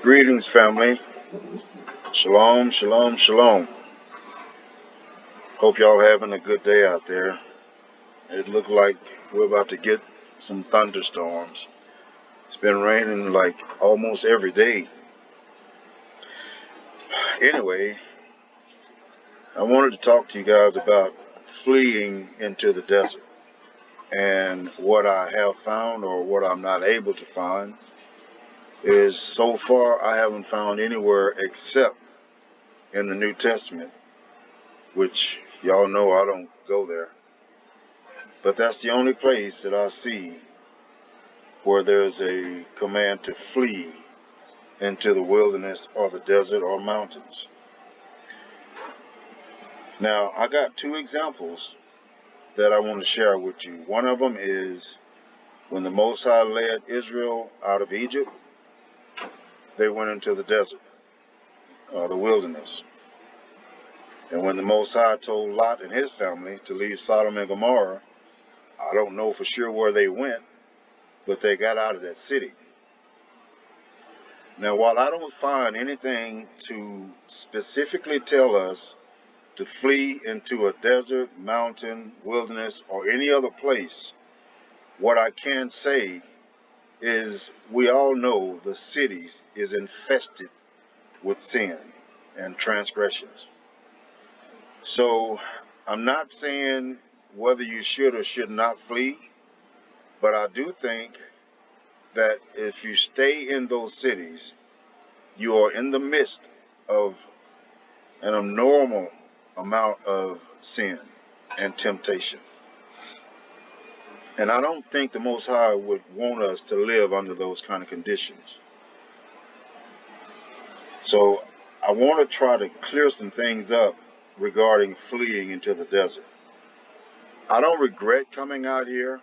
Greetings, family. Shalom, shalom, shalom. Hope y'all having a good day out there. It looked like we're about to get some thunderstorms. It's been raining like almost every day. Anyway, I wanted to talk to you guys about fleeing into the desert and what I have found or what I'm not able to find is so far I haven't found anywhere except in the New Testament, which y'all know I don't go there. But that's the only place that I see where there's a command to flee into the wilderness or the desert or mountains. Now, I got two examples that I want to share with you. One of them is when the Most High led Israel out of Egypt, they went into the desert or the wilderness. And when the Most High told Lot and his family to leave Sodom and Gomorrah, I don't know for sure where they went, but they got out of that city. Now, while I don't find anything to specifically tell us to flee into a desert, mountain, wilderness, or any other place, what I can say is we all know the cities is infested with sin and transgressions. So I'm not saying whether you should or should not flee, but I do think that if you stay in those cities, you are in the midst of an abnormal amount of sin and temptation. And I don't think the Most High would want us to live under those kind of conditions. So I want to try to clear some things up regarding fleeing into the desert. I don't regret coming out here.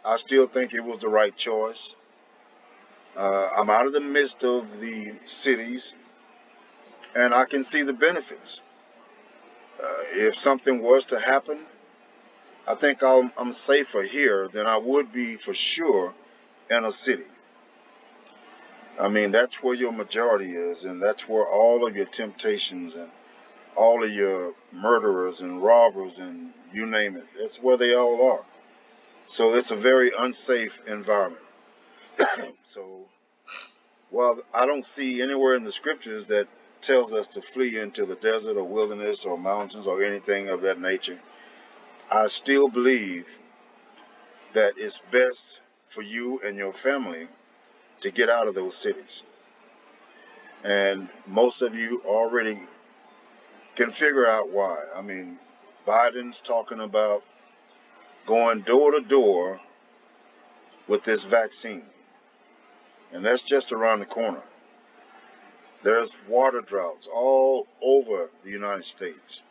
I still think it was the right choice. I'm out of the midst of the cities, and I can see the benefits. If something was to happen, I think I'm safer here than I would be for sure in a city. I mean, that's where your majority is, and that's where all of your temptations and all of your murderers and robbers and you name it, that's where they all are. So it's a very unsafe environment. So while I don't see anywhere in the scriptures that tells us to flee into the desert or wilderness or mountains or anything of that nature, I still believe that it's best for you and your family to get out of those cities. And most of you already can figure out why. I mean, Biden's talking about going door to door with this vaccine, and that's just around the corner. There's water droughts all over the United States.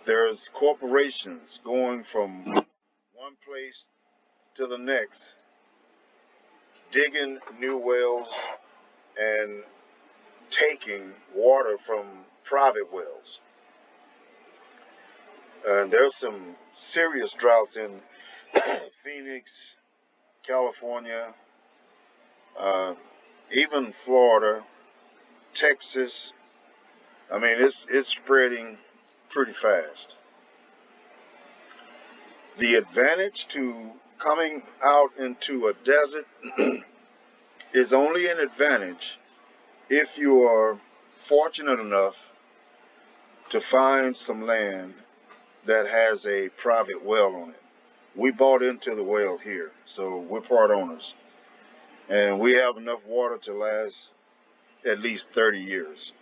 There's corporations going from one place to the next, digging new wells and taking water from private wells. And there's some serious droughts in Phoenix, California, even Florida, Texas. I mean, it's spreading pretty fast. The advantage to coming out into a desert is only an advantage if you are fortunate enough to find some land that has a private well on it. We bought into the well here, so we're part owners. And we have enough water to last at least 30 years.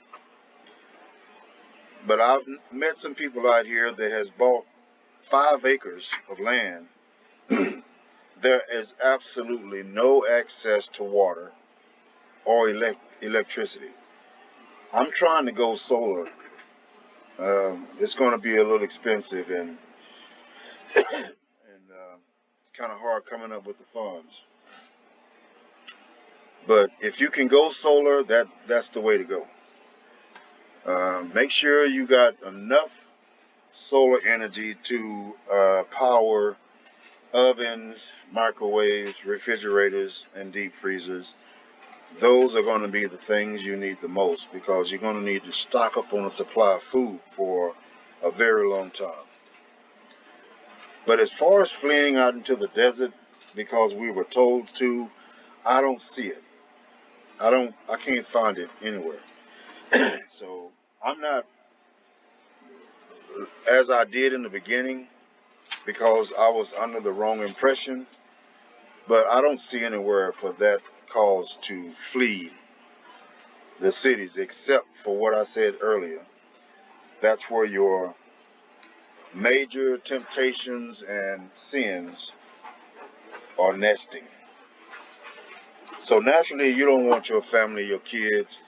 But I've met some people out here that has bought 5 acres of land. There is absolutely no access to water or electricity. I'm trying to go solar. It's going to be a little expensive and kind of hard coming up with the funds. But if you can go solar, that's the way to go. Make sure you got enough solar energy to power ovens, microwaves, refrigerators, and deep freezers. those are going to be the things you need the most, because you're going to need to stock up on a supply of food for a very long time. But as far as fleeing out into the desert because we were told to, I don't see it. I can't find it anywhere. So I'm not, as I did in the beginning, because I was under the wrong impression, but I don't see anywhere for that cause to flee the cities except for what I said earlier. That's where your major temptations and sins are nesting. So naturally, you don't want your family, your kids,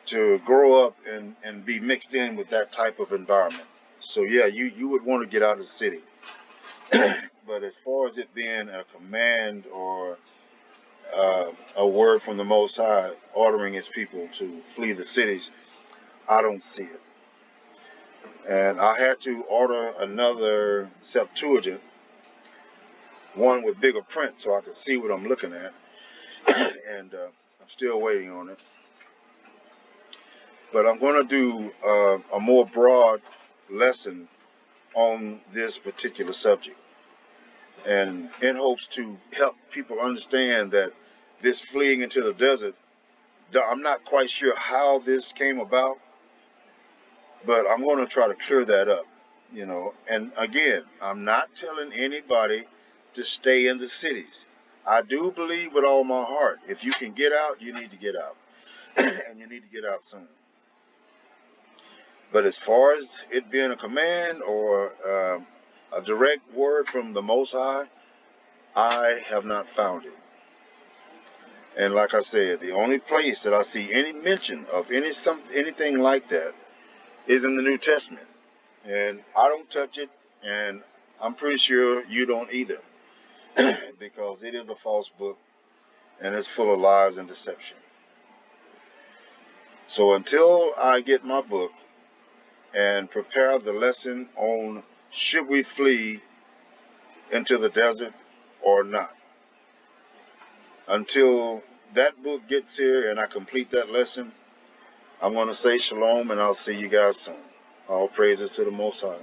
to grow up and be mixed in with that type of environment. So yeah, you would want to get out of the city. But as far as it being a command or a word from the Most High ordering his people to flee the cities, I don't see it. And I had to order another Septuagint, one with bigger print, so I could see what I'm looking at. And I'm still waiting on it. But I'm going to do a more broad lesson on this particular subject, and in hopes to help people understand that this fleeing into the desert, I'm not quite sure how this came about, but I'm going to try to clear that up, And again, I'm not telling anybody to stay in the cities. I do believe with all my heart, if you can get out, you need to get out, and you need to get out soon. But as far as it being a command or a direct word from the Most High, I have not found it. And like I said, the only place that I see any mention of anything like that is in the New Testament. And I don't touch it, and I'm pretty sure you don't either, because it is a false book and it's full of lies and deception. So until I get my book and prepare the lesson on should we flee into the desert or not, until that book gets here and I complete that lesson, I'm going to say shalom, and I'll see you guys soon. All praises to the Most High.